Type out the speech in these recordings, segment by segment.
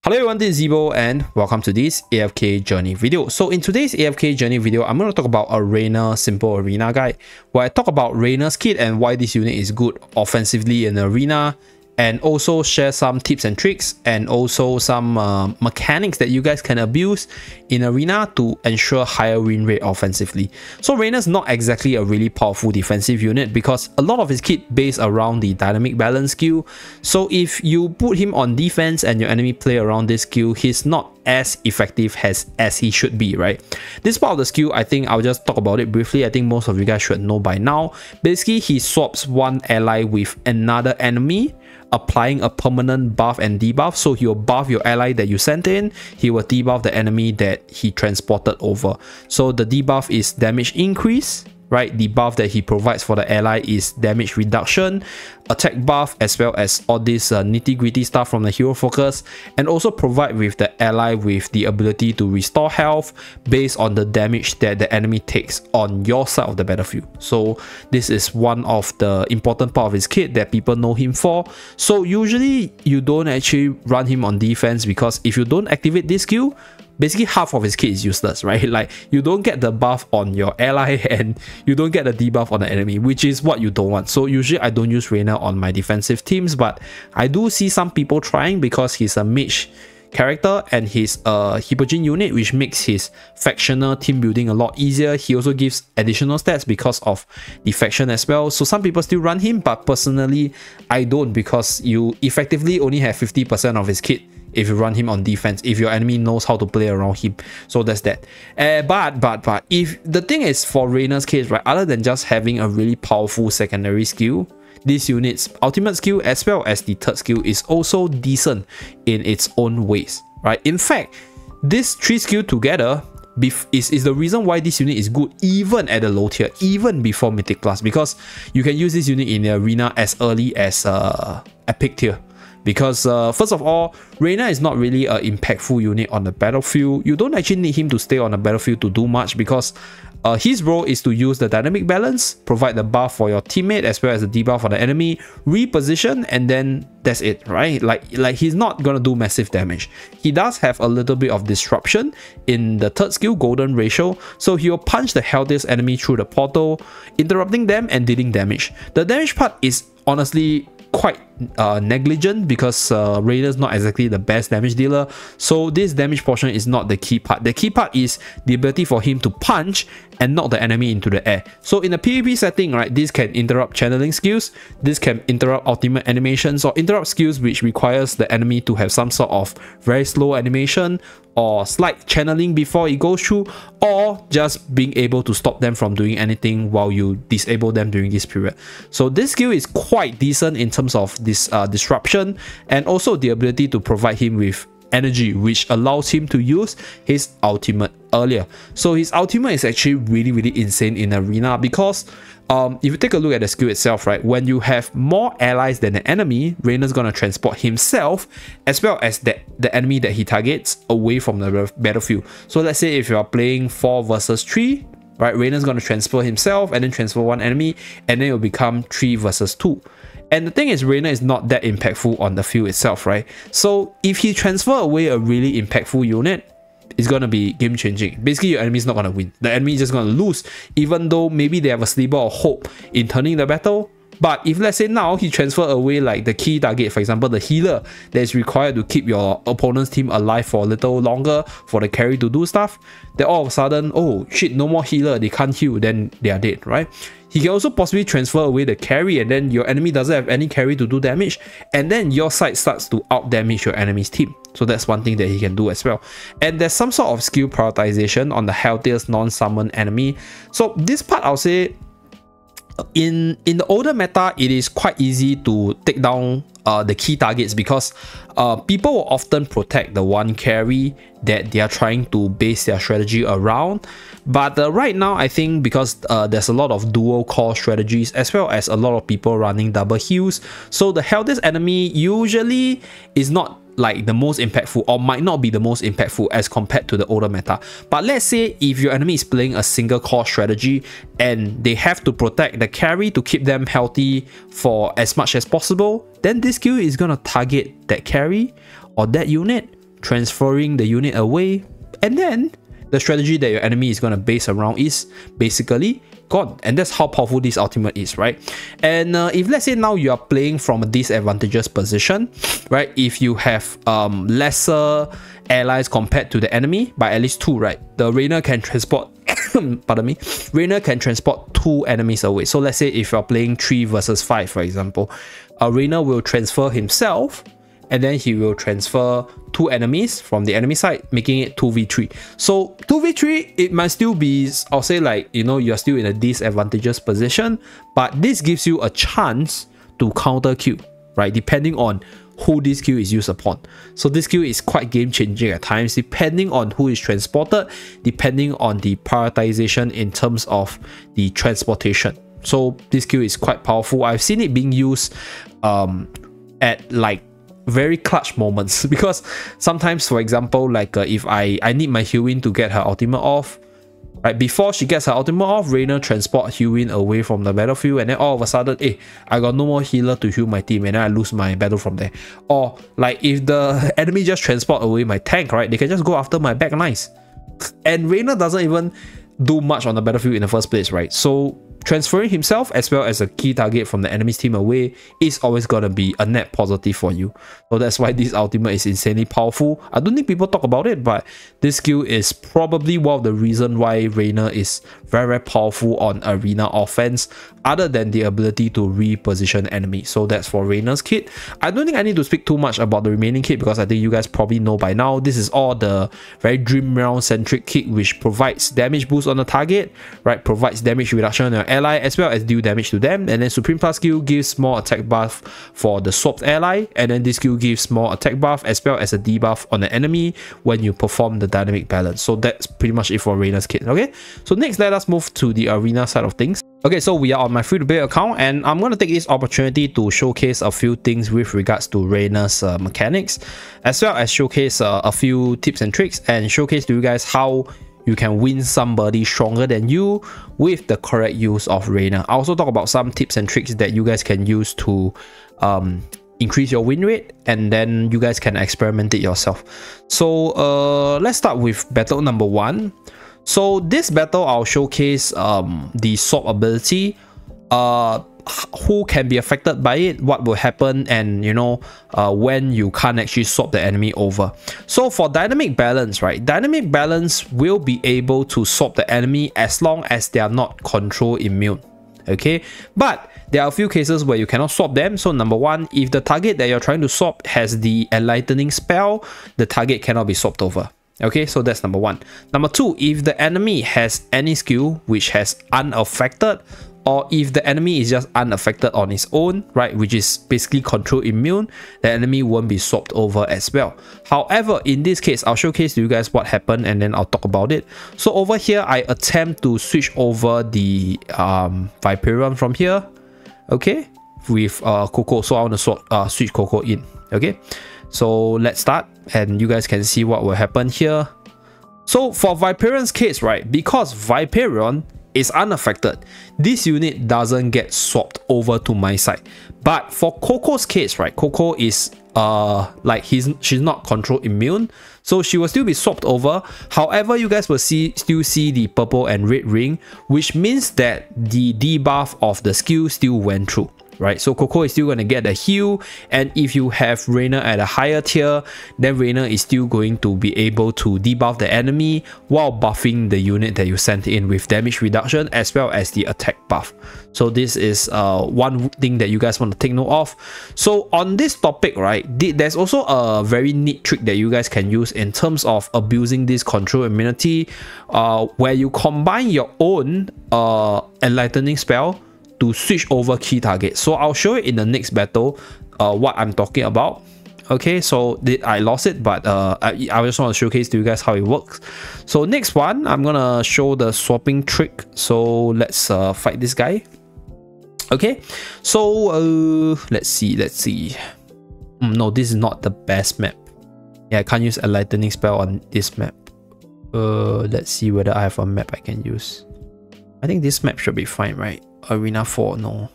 Hello everyone, this is Zeeebo and welcome to this AFK journey video. So in today's AFK journey video, I'm going to talk about a Reiner simple arena guide where I talk about Reiner's kit and why this unit is good offensively in the arena, and also share some tips and tricks and also some mechanics that you guys can abuse in arena to ensure higher win rate offensively. So Reiner's not exactly a really powerful defensive unit because a lot of his kit based around the dynamic balance skill. So if you put him on defense and your enemy play around this skill, he's not as effective as he should be, right? This part of the skill, I think I'll just talk about it briefly. I think most of you guys should know by now. Basically, he swaps one ally with another enemy, applying a permanent buff and debuff. So he'll buff your ally that you sent in, he will debuff the enemy that he transported over. So the debuff is damage increase, right? The buff that he provides for the ally is damage reduction, attack buff, as well as all this nitty-gritty stuff from the hero focus, and also provide with the ally with the ability to restore health based on the damage that the enemy takes on your side of the battlefield. So this is one of the important part of his kit that people know him for. So usually you don't actually run him on defense because if you don't activate this skill, basically half of his kit is useless, right? Like you don't get the buff on your ally and you don't get the debuff on the enemy, which is what you don't want. So usually I don't use Reiner on my defensive teams, but I do see some people trying because he's a mage character and he's a Hypogean unit, which makes his factional team building a lot easier. He also gives additional stats because of the faction as well. So some people still run him, but personally I don't, because you effectively only have 50% of his kit if you run him on defense, if your enemy knows how to play around him. So that's that. But if the thing is, for Reiner's case, right, other than just having a really powerful secondary skill, this unit's ultimate skill as well as the third skill is also decent in its own ways, right? In fact, this three skill together is the reason why this unit is good even at the low tier, even before Mythic Plus, because you can use this unit in the arena as early as Epic tier. Because first of all, Reiner is not really an impactful unit on the battlefield. You don't actually need him to stay on the battlefield to do much, because his role is to use the dynamic balance, provide the buff for your teammate as well as the debuff for the enemy, reposition, and then that's it, right? Like he's not gonna do massive damage. He does have a little bit of disruption in the third skill, golden ratio, so he'll punch the healthiest enemy through the portal, interrupting them and dealing damage. The damage part is honestly quite negligent because Reiner's not exactly the best damage dealer, so this damage portion is not the key part. The key part is the ability for him to punch and knock the enemy into the air. So in a PvP setting, right, this can interrupt channeling skills, this can interrupt ultimate animations, or interrupt skills which requires the enemy to have some sort of very slow animation or slight channeling before it goes through, or just being able to stop them from doing anything while you disable them during this period. So this skill is quite decent in terms of this disruption, and also the ability to provide him with energy, which allows him to use his ultimate earlier. So his ultimate is actually really insane in arena, because if you take a look at the skill itself, right, when you have more allies than the enemy, Reiner's gonna transport himself as well as the enemy that he targets away from the battlefield. So let's say if you are playing 4 versus 3, right, Reiner's gonna transfer himself and then transfer one enemy, and then it will become 3 versus 2. And the thing is, Reiner is not that impactful on the field itself, right? So if he transfer away a really impactful unit, it's gonna be game changing. Basically, your enemy's not gonna win. The enemy is just gonna lose, even though maybe they have a sliver of hope in turning the battle. But if let's say now he transfer away like the key target, for example the healer that is required to keep your opponent's team alive for a little longer, for the carry to do stuff, then all of a sudden, oh shit, no more healer, they can't heal, then they are dead, right? He can also possibly transfer away the carry, and then your enemy doesn't have any carry to do damage, and then your side starts to out damage your enemy's team. So that's one thing that he can do as well. And there's some sort of skill prioritization on the healthiest non-summon enemy. So this part, I'll say, in the older meta, it is quite easy to take down the key targets, because people will often protect the one carry that they are trying to base their strategy around. But right now, I think because there's a lot of dual core strategies as well as a lot of people running double heals, so the healthiest enemy usually is not like the most impactful, or might not be the most impactful as compared to the older meta. But let's say if your enemy is playing a single core strategy and they have to protect the carry to keep them healthy for as much as possible, then this skill is gonna target that carry or that unit transferring the unit away, and then the strategy that your enemy is going to base around is basically gone. And that's how powerful this ultimate is, right? And if let's say now you are playing from a disadvantageous position, right? If you have lesser allies compared to the enemy by at least 2, right? The Reiner can transport pardon me, Reiner can transport 2 enemies away. So let's say if you're playing 3 versus 5, for example, a Reiner will transfer himself, and then he will transfer 2 enemies from the enemy side, making it 2v3. So 2v3, it might still be, I'll say, like, you know, you're still in a disadvantageous position, but this gives you a chance to counter Q, right? Depending on who this Q is used upon. So this Q is quite game changing at times, depending on who is transported, depending on the prioritization in terms of the transportation. So this Q is quite powerful. I've seen it being used at like very clutch moments, because sometimes, for example, like if I need my Hewin to get her ultimate off, right, before she gets her ultimate off, Reiner transport Hewin away from the battlefield, and then all of a sudden, I got no more healer to heal my team, and then I lose my battle from there. Or like if the enemy just transport away my tank, right, they can just go after my back lines, and Reiner doesn't even do much on the battlefield in the first place, right? So transferring himself as well as a key target from the enemy's team away is always gonna be a net positive for you. So that's why this ultimate is insanely powerful. I don't think people talk about it, but this skill is probably one of the reasons why Reiner is very, very powerful on arena offense, other than the ability to reposition enemies. So that's for Reiner's kit. I don't think I need to speak too much about the remaining kit, because I think you guys probably know by now. This is all the very Dream Realm centric kit, which provides damage boost on the target, right? Provides damage reduction on your ally as well as deal damage to them. And then Supreme Plus skill gives more attack buff for the swapped ally, and then this skill gives more attack buff as well as a debuff on the enemy when you perform the dynamic balance. So that's pretty much it for Reiner's kit. Okay, so next let us move to the arena side of things. Okay, so we are on my free-to-play account, and I'm going to take this opportunity to showcase a few things with regards to Reiner's mechanics, as well as showcase a few tips and tricks, and showcase to you guys how you can win somebody stronger than you with the correct use of Reiner. I also talk about some tips and tricks that you guys can use to increase your win rate, and then you guys can experiment it yourself. So let's start with battle number 1. So this battle, I'll showcase the swap ability, who can be affected by it, what will happen, and you know, when you can't actually swap the enemy over. So for dynamic balance, right, dynamic balance will be able to swap the enemy as long as they are not control immune. Okay, but there are a few cases where you cannot swap them. So number 1, if the target that you're trying to swap has the enlightening spell, the target cannot be swapped over. Okay, so that's number 1. Number 2, if the enemy has any skill which has unaffected, or if the enemy is just unaffected on its own, right, which is basically control immune, the enemy won't be swapped over as well. However, in this case, I'll showcase to you guys what happened, and then I'll talk about it. So over here, I attempt to switch over the Viperion from here, okay, with Coco. So I want to switch Coco in. Okay, so let's start, and you guys can see what will happen here. So for Viperion's case, right, because Viperion is unaffected, this unit doesn't get swapped over to my side. But for Coco's case, right, Coco is like she's not control immune, so she will still be swapped over. However, you guys will still see the purple and red ring, which means that the debuff of the skill still went through. Right, so Coco is still going to get a heal, and if you have Reiner at a higher tier, then Reiner is still going to be able to debuff the enemy while buffing the unit that you sent in with damage reduction as well as the attack buff. So this is one thing that you guys want to take note of. So on this topic, right, there's also a very neat trick that you guys can use in terms of abusing this control immunity, where you combine your own enlightening spell to switch over key target. So I'll show it in the next battle what I'm talking about. Okay, so I lost it, but I just want to showcase to you guys how it works. So next one, I'm gonna show the swapping trick. So let's fight this guy. Okay, so let's see. No, this is not the best map. Yeah, I can't use a lightning spell on this map. Let's see whether I have a map I can use. I think this map should be fine, right? Arena 4, no.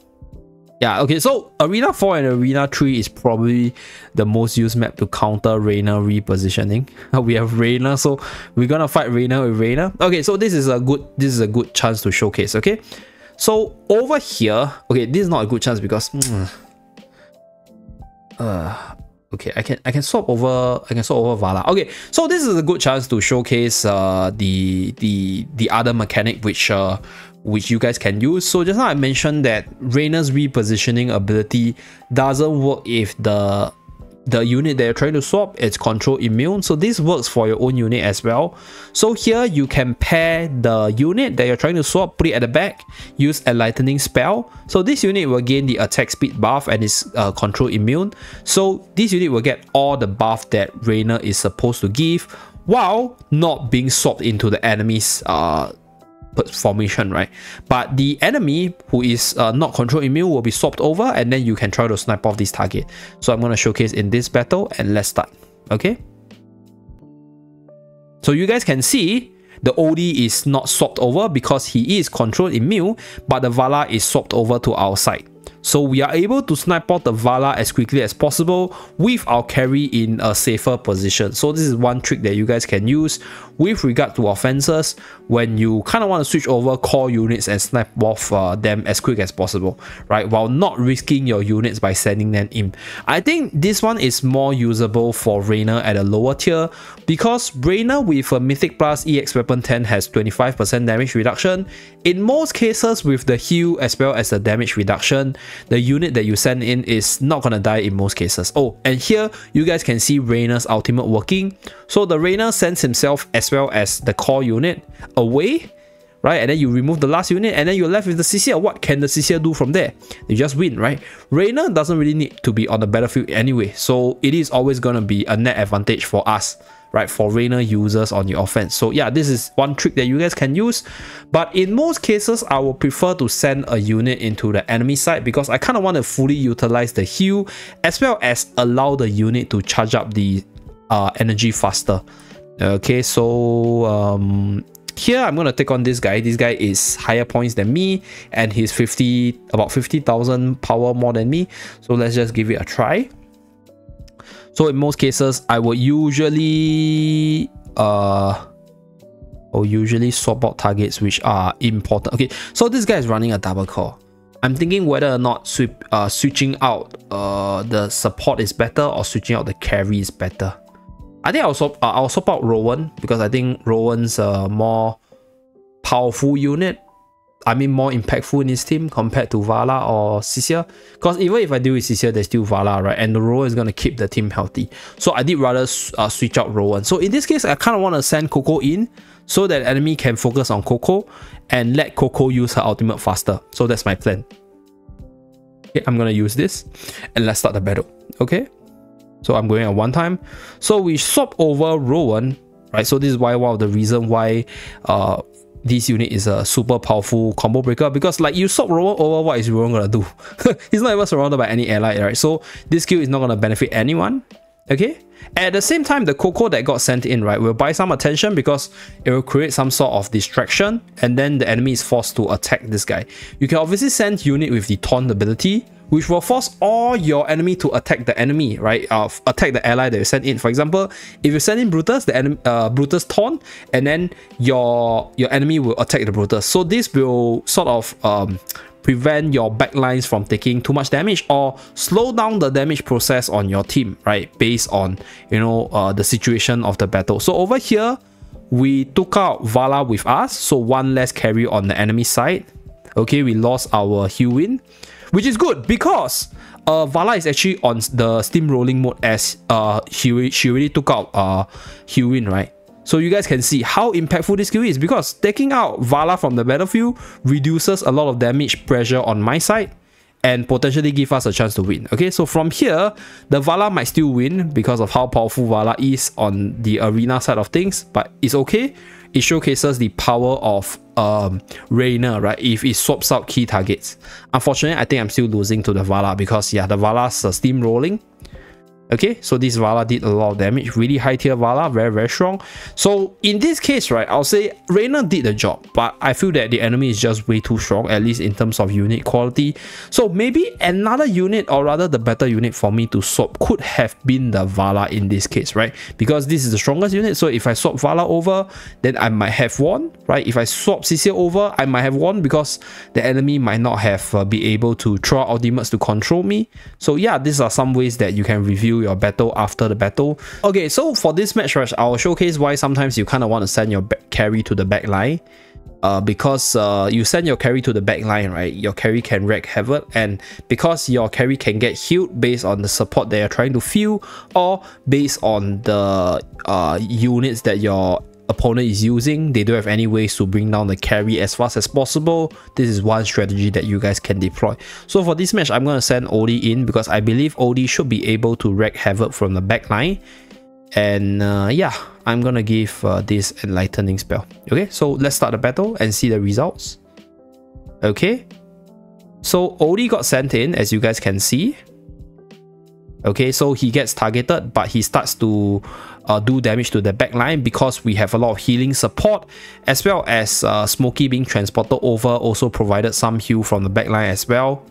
Yeah, okay, so Arena 4 and Arena 3 is probably the most used map to counter Reiner repositioning. We have Reiner, so we're gonna fight Reiner with Reiner. Okay, so this is a good chance to showcase, okay? So over here, okay, this is not a good chance because okay, I can swap over Vala. Okay, so this is a good chance to showcase the other mechanic which you guys can use. So just now I mentioned that Reiner's repositioning ability doesn't work if the unit that you're trying to swap is control immune. So this works for your own unit as well. So here you can pair the unit that you're trying to swap, put it at the back, use a lightning spell. So this unit will gain the attack speed buff and is control immune. So this unit will get all the buff that Reiner is supposed to give while not being swapped into the enemy's formation, right? But the enemy who is not control immune will be swapped over, and then you can try to snipe off this target. So I'm going to showcase in this battle, and let's start. Okay, so you guys can see the OD is not swapped over because he is control immune, but the Vala is swapped over to our side. So we are able to snipe out the Vala as quickly as possible with our carry in a safer position. So this is one trick that you guys can use with regard to offenses when you kind of want to switch over core units and snipe off them as quick as possible, right? While not risking your units by sending them in. I think this one is more usable for Reiner at a lower tier because Reiner with a Mythic Plus EX Weapon 10 has 25% damage reduction. In most cases with the heal as well as the damage reduction, the unit that you send in is not gonna die in most cases. Oh, and here you guys can see Reiner's ultimate working. So the Reiner sends himself as well as the core unit away, right? And then you remove the last unit and then you're left with the CCR. What can the CCR do from there? You just win, right? Reiner doesn't really need to be on the battlefield anyway, so it is always gonna be a net advantage for us, right, for Reiner users on your offense. So yeah, this is one trick that you guys can use, but in most cases I will prefer to send a unit into the enemy side because I kind of want to fully utilize the heal as well as allow the unit to charge up the energy faster. Okay, so here I'm gonna take on this guy. This guy is higher points than me and he's about 50,000 power more than me, so let's just give it a try. So in most cases, I would usually swap out targets which are important. Okay, so this guy is running a double core. I'm thinking whether or not switching out the support is better or switching out the carry is better. I think I'll swap out Rowan because I think Rowan's a more powerful unit. I mean, more impactful in his team compared to Vala or Cisia. Because even if I deal with Cisia, there's still Vala, right? And the Rowan is going to keep the team healthy. So I did rather switch out Rowan. So in this case, I kind of want to send Coco in so that enemy can focus on Coco and let Coco use her ultimate faster. So that's my plan. Okay, I'm going to use this and let's start the battle. Okay, so I'm going at one time. So we swap over Rowan, right? So this is one of the reasons why this unit is a super powerful combo breaker, because like you swap Rowan over, what is Rowan gonna do? He's not even surrounded by any ally, right? So this skill is not gonna benefit anyone. Okay, at the same time, the Coco that got sent in, right, will buy some attention because it will create some sort of distraction and then the enemy is forced to attack this guy. You can obviously send unit with the taunt ability, which will force all your enemy to attack the enemy, right? Attack the ally that you send in. For example, if you send in Brutus, the enemy Brutus taunt, and then your enemy will attack the Brutus. So this will sort of prevent your backlines from taking too much damage or slow down the damage process on your team, right? Based on, you know, the situation of the battle. So over here, we took out Vala with us, so one less carry on the enemy side. Okay, we lost our heal win, which is good because Vala is actually on the steamrolling mode as she already took out heal win, right? So you guys can see how impactful this skill is because taking out Vala from the battlefield reduces a lot of damage pressure on my side and potentially give us a chance to win. Okay, so from here, the Vala might still win because of how powerful Vala is on the arena side of things, but it's okay. It showcases the power of Reiner, right? If it swaps out key targets. Unfortunately, I think I'm still losing to the Vala because, yeah, the Vala's steamrolling. Okay, so this Vala did a lot of damage, really high tier Vala, very strong. So in this case, right, I'll say Reiner did the job, but I feel that the enemy is just way too strong, at least in terms of unit quality. So maybe another unit, or rather the better unit for me to swap could have been the Vala in this case, right? Because this is the strongest unit, so if I swap Vala over, then I might have won, right? If I swap Cecil over, I might have won because the enemy might not have be able to throw out ultimates to control me. So yeah, these are some ways that you can review your battle after the battle. Okay, so for this match rush, I'll showcase why sometimes you kind of want to send your carry to the back line. Because you send your carry to the back line, right, your carry can wreak havoc, and because your carry can get healed based on the support that you're trying to fill, or based on the units that your opponent is using, they don't have any ways to bring down the carry as fast as possible. This is one strategy that you guys can deploy. So for this match, I'm going to send Odie in because I believe Odie should be able to wreak havoc from the back line. And yeah, I'm gonna give this enlightening spell. Okay, so let's start the battle and see the results. Okay, so Odie got sent in, as you guys can see. Okay, so he gets targeted, but he starts to do damage to the backline because we have a lot of healing support, as well as Smokey being transported over also provided some heal from the backline as well.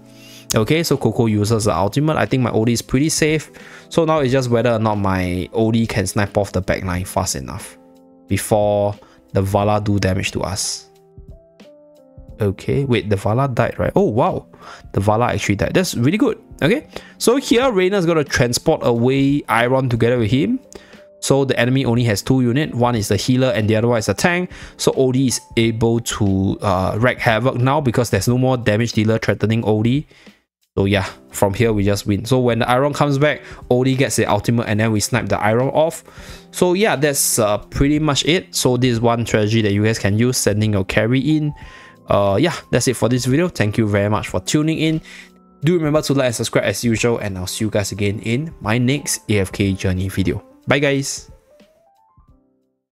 Okay, so Coco uses the ultimate. I think my Odie is pretty safe. So now it's just whether or not my Odie can snipe off the backline fast enough before the Vala do damage to us. Okay, wait, the Vala died, right? Oh, wow. The Vala actually died. That's really good. Okay, so here Reiner is going to transport away Iron together with him. So the enemy only has 2 units. One is the healer and the other one is a tank. So Odie is able to wreak havoc now because there's no more damage dealer threatening Odie. So yeah, from here we just win. So when the Iron comes back, Odie gets the ultimate and then we snipe the Iron off. So yeah, that's pretty much it. So this is one strategy that you guys can use, sending your carry in. Yeah, that's it for this video. Thank you very much for tuning in. Do remember to like and subscribe as usual, and I'll see you guys again in my next AFK journey video. Bye guys.